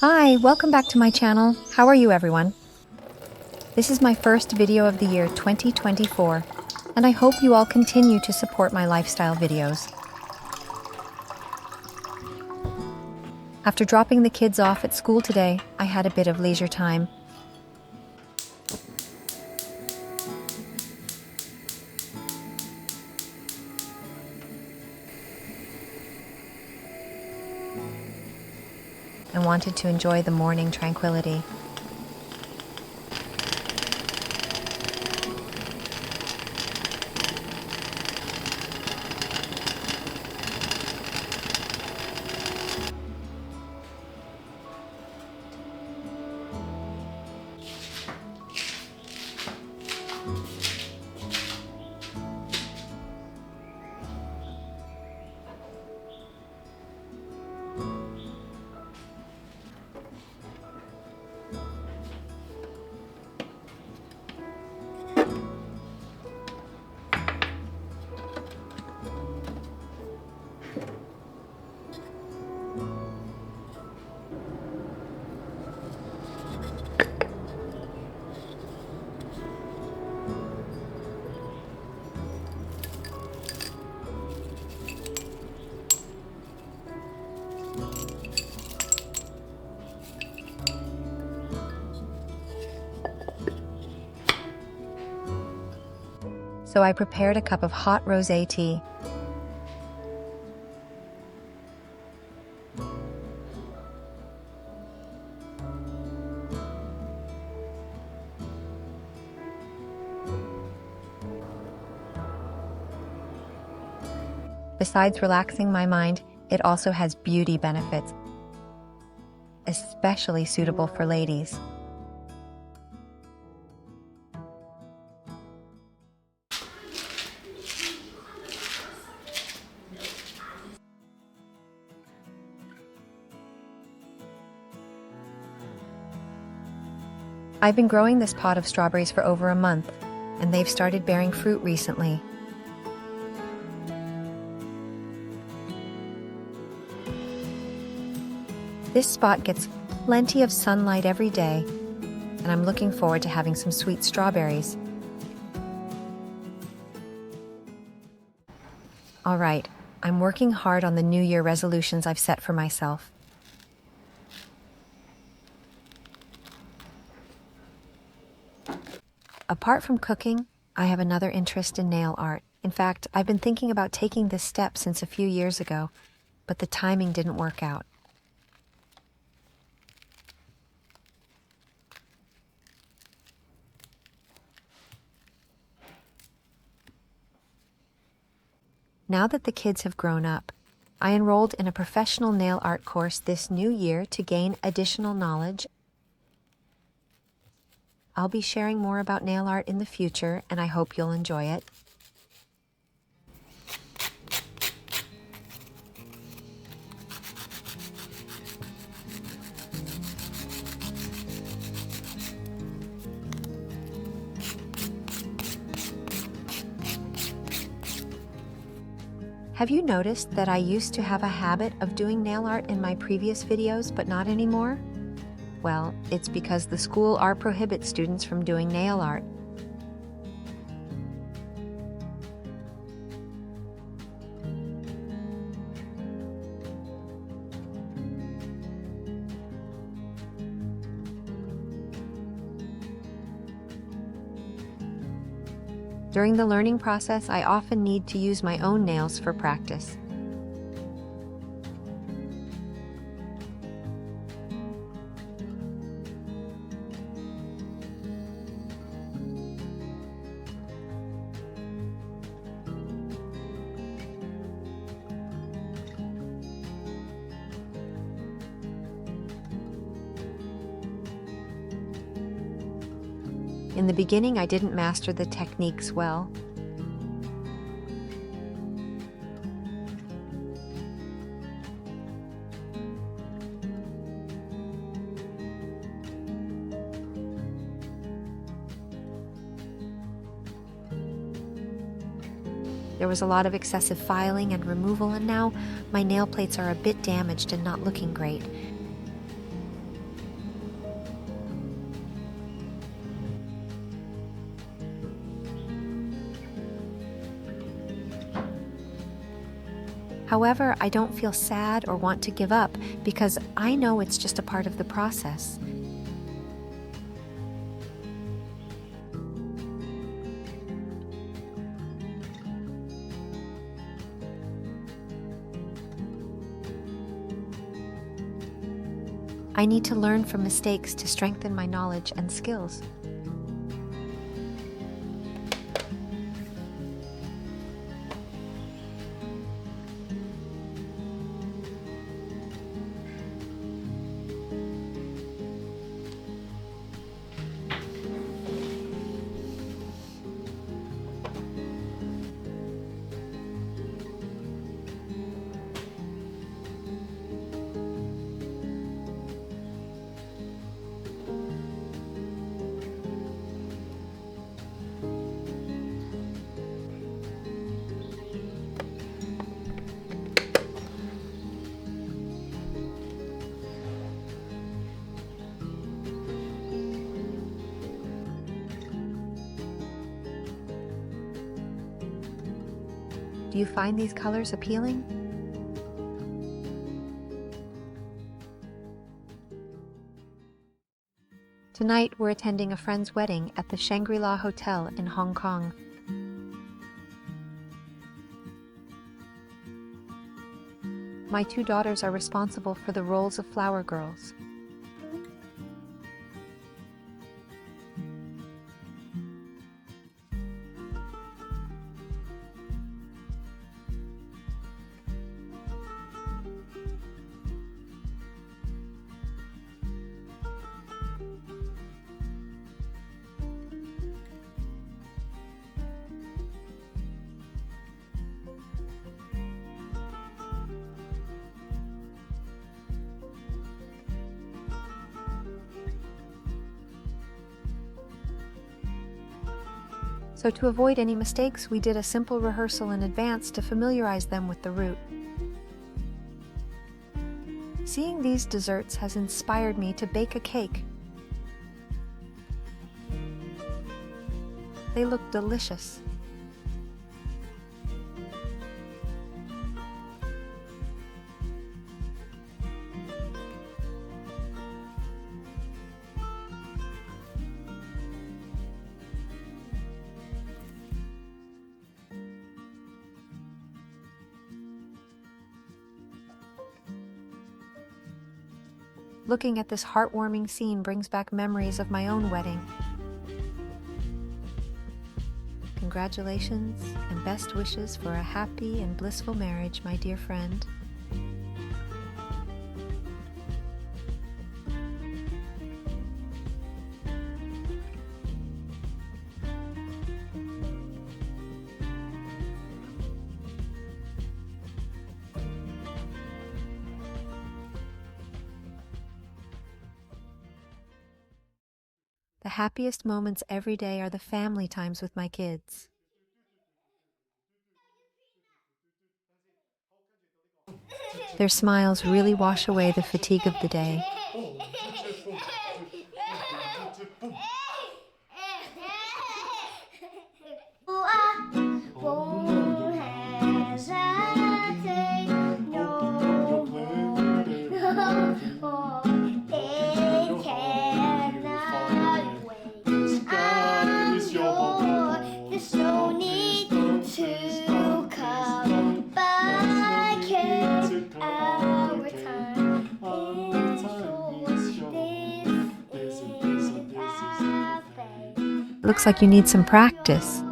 Hi, welcome back to my channel. How are you, everyone? This is my first video of the year 2024, and I hope you all continue to support my lifestyle videos. After dropping the kids off at school today, I had a bit of leisure time. And wanted to enjoy the morning tranquility. So I prepared a cup of hot rosé tea. Besides relaxing my mind, it also has beauty benefits, especially suitable for ladies. I've been growing this pot of strawberries for over a month, and they've started bearing fruit recently. This spot gets plenty of sunlight every day, and I'm looking forward to having some sweet strawberries. All right, I'm working hard on the New Year resolutions I've set for myself. Apart from cooking, I have another interest in nail art. In fact, I've been thinking about taking this step since a few years ago, but the timing didn't work out. Now that the kids have grown up, I enrolled in a professional nail art course this new year to gain additional knowledge. I'll be sharing more about nail art in the future, and I hope you'll enjoy it. Have you noticed that I used to have a habit of doing nail art in my previous videos, but not anymore? Well, it's because the school art prohibits students from doing nail art. During the learning process, I often need to use my own nails for practice. In the beginning, I didn't master the techniques well. There was a lot of excessive filing and removal, and now my nail plates are a bit damaged and not looking great. However, I don't feel sad or want to give up because I know it's just a part of the process. I need to learn from mistakes to strengthen my knowledge and skills. Do you find these colors appealing? Tonight, we're attending a friend's wedding at the Shangri-La Hotel in Hong Kong. My 2 daughters are responsible for the roles of flower girls. So to avoid any mistakes, we did a simple rehearsal in advance to familiarize them with the route. Seeing these desserts has inspired me to bake a cake. They look delicious. Looking at this heartwarming scene brings back memories of my own wedding. Congratulations and best wishes for a happy and blissful marriage, my dear friend. The happiest moments every day are the family times with my kids. Their smiles really wash away the fatigue of the day. Looks like you need some practice.